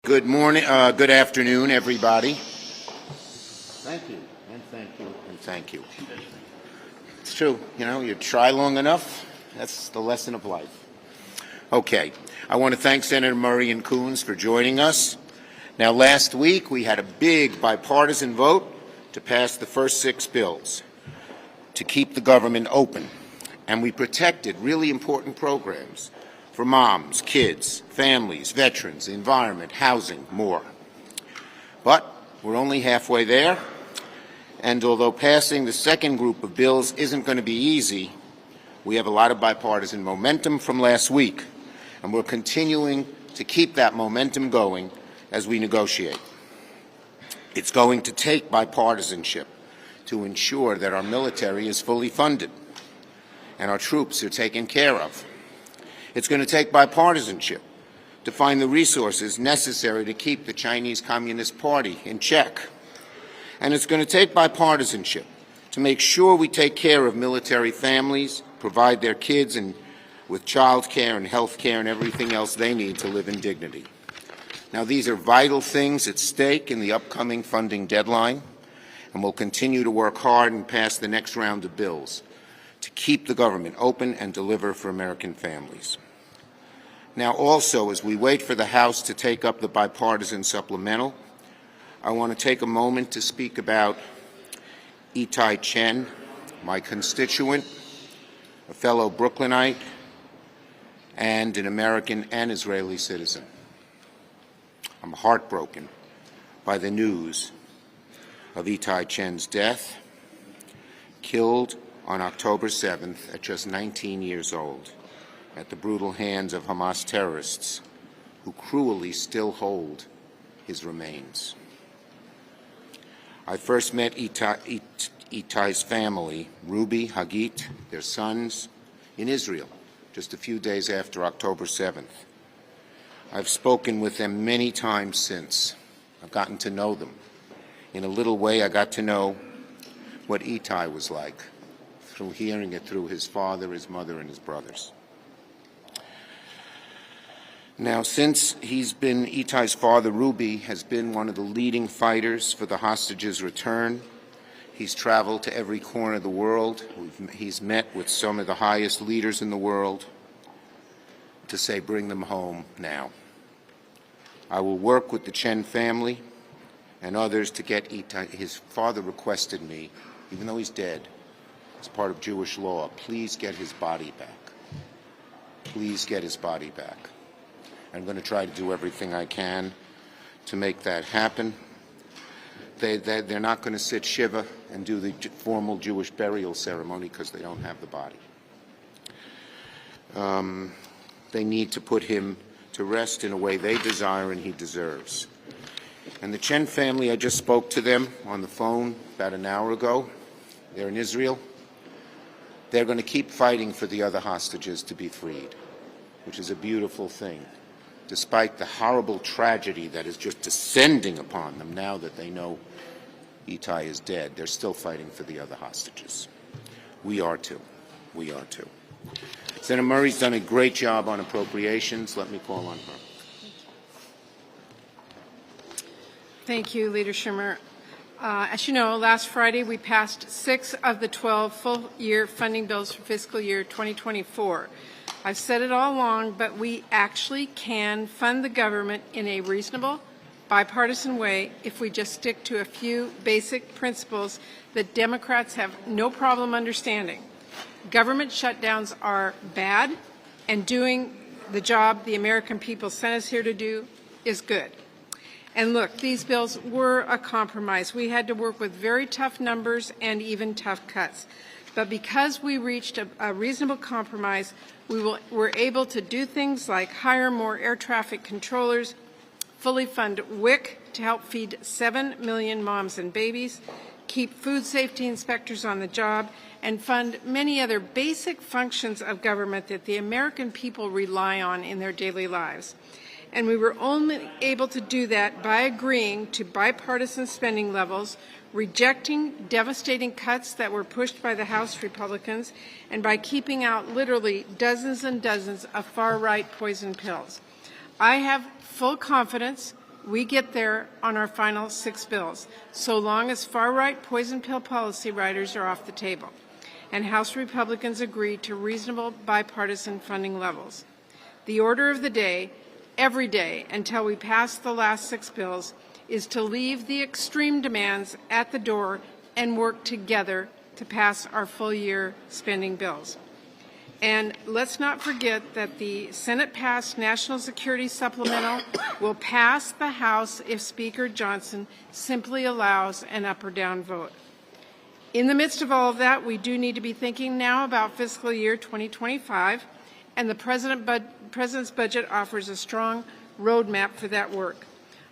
Good morning, good afternoon, everybody. Thank you, and thank you, and thank you. It's true, you try long enough, that's the lesson of life. Okay, I want to thank Senator Murray and Coons for joining us. Now, last week we had a big bipartisan vote to pass the first 6 bills to keep the government open, and we protected really important programs for moms, kids, families, veterans, the environment, housing, more. But we're only halfway there, and although passing the second group of bills isn't going to be easy, we have a lot of bipartisan momentum from last week, and we're continuing to keep that momentum going as we negotiate. It's going to take bipartisanship to ensure that our military is fully funded and our troops are taken care of. It's going to take bipartisanship to find the resources necessary to keep the Chinese Communist Party in check. And it's going to take bipartisanship to make sure we take care of military families, provide their kids with child care and health care and everything else they need to live in dignity. Now, these are vital things at stake in the upcoming funding deadline, and we'll continue to work hard and pass the next round of bills to keep the government open and deliver for American families. Now, also, as we wait for the House to take up the bipartisan supplemental, I want to take a moment to speak about Itai Chen, my constituent, a fellow Brooklynite, and an American and Israeli citizen. I'm heartbroken by the news of Itai Chen's death, killed on October 7th at just 19 years old at the brutal hands of Hamas terrorists who cruelly still hold his remains. I first met Itai's family, Ruby, Hagit, their sons, in Israel just a few days after October 7th. I've spoken with them many times since. I've gotten to know them. In a little way, I got to know what Itai was like, through hearing it through his father, his mother, and his brothers. Now, since Itai's father, Ruby, has been one of the leading fighters for the hostages' return. He's traveled to every corner of the world. He's met with some of the highest leaders in the world to say, bring them home now. I will work with the Chen family and others to get Itai. His father requested me, even though he's dead, as part of Jewish law, please get his body back. Please get his body back. I'm going to try to do everything I can to make that happen. They're not going to sit Shiva and do the formal Jewish burial ceremony because they don't have the body. They need to put him to rest in a way they desire and he deserves. And the Chen family, I just spoke to them on the phone about an hour ago. They're in Israel. They're going to keep fighting for the other hostages to be freed, which is a beautiful thing, despite the horrible tragedy that is just descending upon them now that they know Itai is dead. They're still fighting for the other hostages. We are too. We are too. Senator Murray's done a great job on appropriations. Let me call on her. Thank you, Leader Schumer. As you know, last Friday we passed 6 of the 12 full-year funding bills for fiscal year 2024. I've said it all along, but we actually can fund the government in a reasonable, bipartisan way if we just stick to a few basic principles that Democrats have no problem understanding. Government shutdowns are bad, and doing the job the American people sent us here to do is good. And look, these bills were a compromise. We had to work with very tough numbers and even tough cuts. But because we reached a reasonable compromise, we're able to do things like hire more air traffic controllers, fully fund WIC to help feed 7 million moms and babies, keep food safety inspectors on the job, and fund many other basic functions of government that the American people rely on in their daily lives. And we were only able to do that by agreeing to bipartisan spending levels, rejecting devastating cuts that were pushed by the House Republicans, and by keeping out literally dozens and dozens of far-right poison pills. I have full confidence we get there on our final 6 bills, so long as far-right poison pill policy riders are off the table, and House Republicans agree to reasonable bipartisan funding levels. The order of the day, every day until we pass the last 6 bills, is to leave the extreme demands at the door and work together to pass our full-year spending bills. And let's not forget that the Senate-passed National Security Supplemental will pass the House if Speaker Johnson simply allows an up or down vote. In the midst of all of that, we do need to be thinking now about fiscal year 2025, and the President's budget offers a strong roadmap for that work.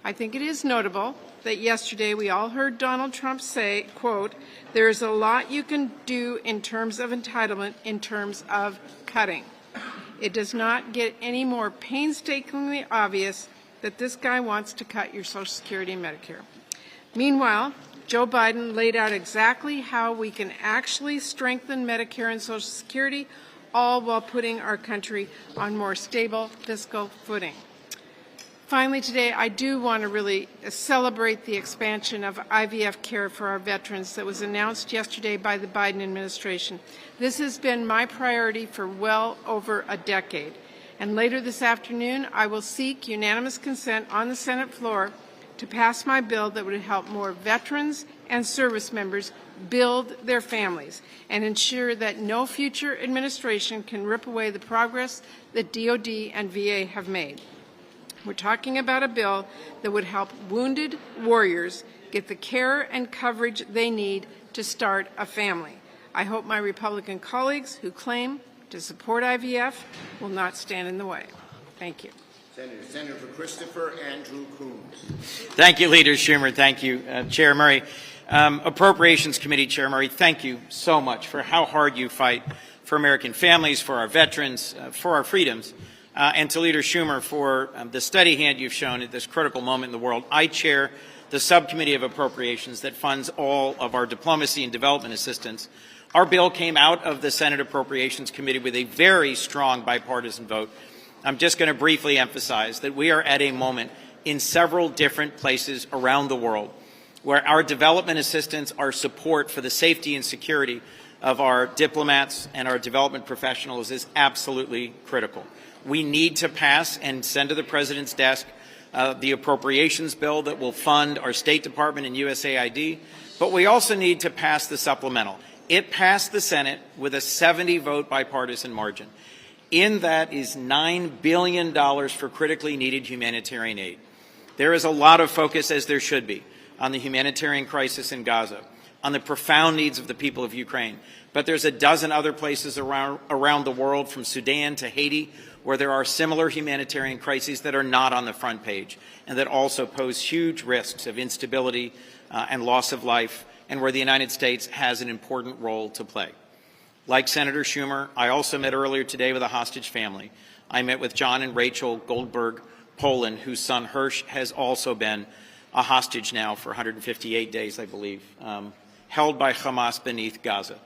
I think it is notable that yesterday we all heard Donald Trump say, quote, "There is a lot you can do in terms of entitlement, in terms of cutting." It does not get any more painstakingly obvious that this guy wants to cut your Social Security and Medicare. Meanwhile, Joe Biden laid out exactly how we can actually strengthen Medicare and Social Security, all while putting our country on more stable fiscal footing. Finally, today, I do want to really celebrate the expansion of IVF care for our veterans that was announced yesterday by the Biden administration. This has been my priority for well over a decade. And later this afternoon, I will seek unanimous consent on the Senate floor to pass my bill that would help more veterans and service members build their families and ensure that no future administration can rip away the progress that DOD and VA have made. We're talking about a bill that would help wounded warriors get the care and coverage they need to start a family. I hope my Republican colleagues who claim to support IVF will not stand in the way. Thank you. Senator for Christopher Andrew Coons. Thank you, Leader Schumer. Thank you, Chair Murray. Appropriations Committee Chair Murray, thank you so much for how hard you fight for American families, for our veterans, for our freedoms. And to Leader Schumer for the steady hand you've shown at this critical moment in the world. I chair the subcommittee of appropriations that funds all of our diplomacy and development assistance. Our bill came out of the Senate Appropriations Committee with a very strong bipartisan vote. I'm just going to briefly emphasize that we are at a moment in several different places around the world where our development assistance, our support for the safety and security of our diplomats and our development professionals is absolutely critical. We need to pass and send to the President's desk the appropriations bill that will fund our State Department and USAID, but we also need to pass the supplemental. It passed the Senate with a 70-vote bipartisan margin. In that is $9 billion for critically needed humanitarian aid. There is a lot of focus, as there should be, on the humanitarian crisis in Gaza, on the profound needs of the people of Ukraine. But there's a dozen other places around the world, from Sudan to Haiti, where there are similar humanitarian crises that are not on the front page and that also pose huge risks of instability and loss of life, and where the United States has an important role to play. Like Senator Schumer, I also met earlier today with a hostage family. I met with John and Rachel Goldberg Poland, whose son Hirsch has also been a hostage now for 158 days, I believe, held by Hamas beneath Gaza.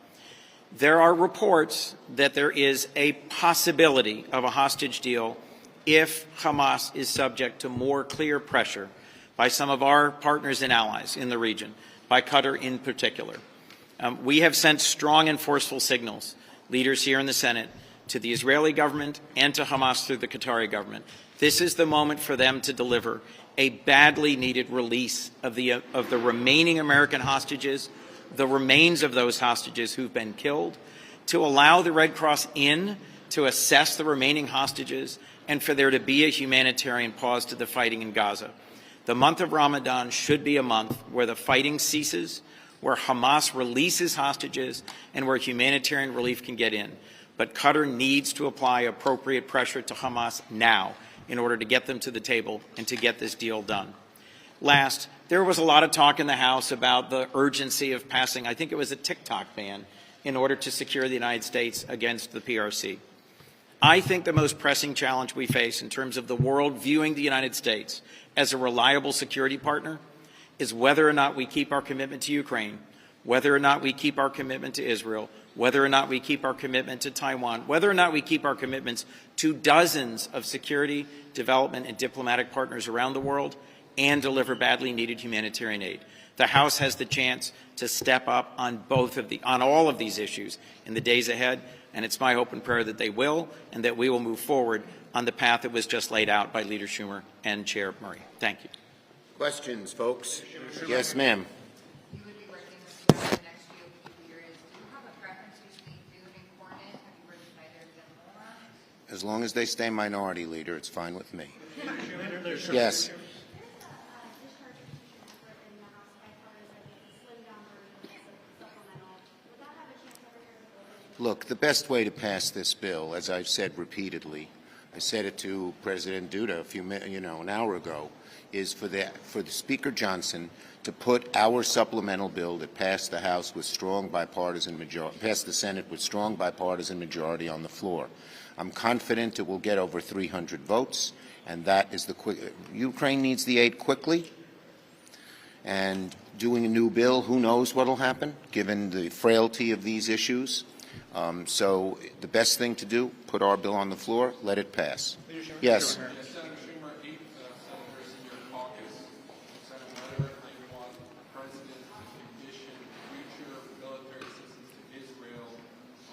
There are reports that there is a possibility of a hostage deal if Hamas is subject to more clear pressure by some of our partners and allies in the region, by Qatar in particular. We have sent strong and forceful signals, leaders here in the Senate, to the Israeli government and to Hamas through the Qatari government. This is the moment for them to deliver a badly needed release of the remaining American hostages, the remains of those hostages who've been killed, to allow the Red Cross in to assess the remaining hostages, and for there to be a humanitarian pause to the fighting in Gaza. The month of Ramadan should be a month where the fighting ceases, where Hamas releases hostages, and where humanitarian relief can get in. But Qatar needs to apply appropriate pressure to Hamas now in order to get them to the table and to get this deal done. Last, there was a lot of talk in the House about the urgency of passing, I think it was a TikTok ban, in order to secure the United States against the PRC. I think the most pressing challenge we face in terms of the world viewing the United States as a reliable security partner is whether or not we keep our commitment to Ukraine, whether or not we keep our commitment to Israel, whether or not we keep our commitment to Taiwan, whether or not we keep our commitments to dozens of security, development, and diplomatic partners around the world, and deliver badly needed humanitarian aid. The House has the chance to step up on all of these issues in the days ahead, and it's my hope and prayer that they will, and that we will move forward on the path that was just laid out by Leader Schumer and Chair Murray. Thank you. Questions, folks? Yes, ma'am. You would be working with the next few years. Do you have a preference between food and Cornet? Have you worked with either of them more? As long as they stay minority leader, it's fine with me. Yes. Look, the best way to pass this bill, as I've said repeatedly, I said it to President Duda an hour ago, is for the Speaker Johnson to put our supplemental bill that passed the House with strong bipartisan majority, passed the Senate with strong bipartisan majority on the floor. I'm confident it will get over 300 votes, and that is Ukraine needs the aid quickly. And doing a new bill, who knows what will happen, given the frailty of these issues. So the best thing to do, put our bill on the floor, let it pass. Yes. Senator Schumer, 8 senators in your caucus sent a letter they want the president to condition future military assistance to Israel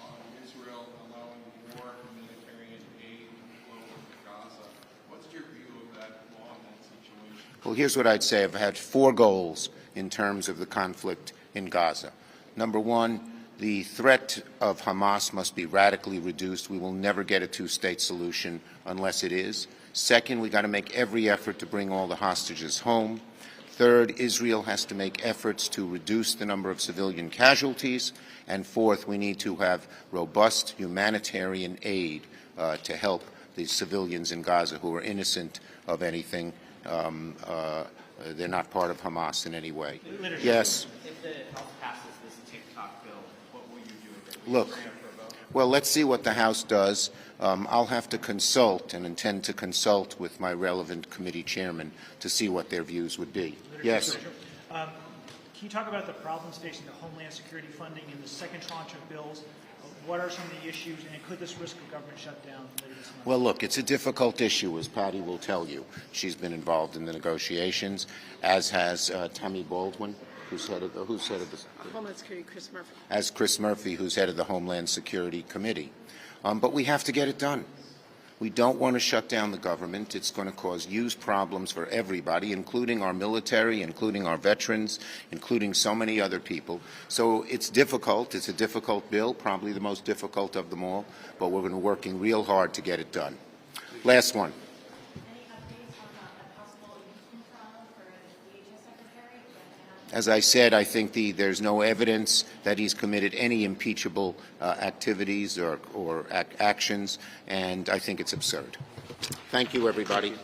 on Israel allowing more humanitarian aid to flow into Gaza. What's your view of that law in that situation? Well, here's what I'd say. I've had 4 goals in terms of the conflict in Gaza. Number 1, the threat of Hamas must be radically reduced. We will never get a 2-state solution unless it is. Second, we've got to make every effort to bring all the hostages home. Third, Israel has to make efforts to reduce the number of civilian casualties. And fourth, we need to have robust humanitarian aid to help the civilians in Gaza who are innocent of anything. They're not part of Hamas in any way. Yes. If the House passes this TikTok bill, what will you do with it? Look, well, let's see what the House does. I'll have to consult and intend to consult with my relevant committee chairman to see what their views would be. Yes. Can you talk about the problems facing the Homeland Security funding in the second tranche of bills? What are some of the issues, and could this risk a government shutdown later this month? Well, look, it's a difficult issue, as Patty will tell you. She's been involved in the negotiations, as has Tammy Baldwin, who's head of the Homeland Security, Chris Murphy. As Chris Murphy, who's head of the Homeland Security Committee. But we have to get it done. We don't want to shut down the government. It's going to cause huge problems for everybody, including our military, including our veterans, including so many other people. So it's difficult. It's a difficult bill, probably the most difficult of them all, but we're going to be working real hard to get it done. Last one. As I said, I think there's no evidence that he's committed any impeachable activities or actions, and I think it's absurd. Thank you, everybody.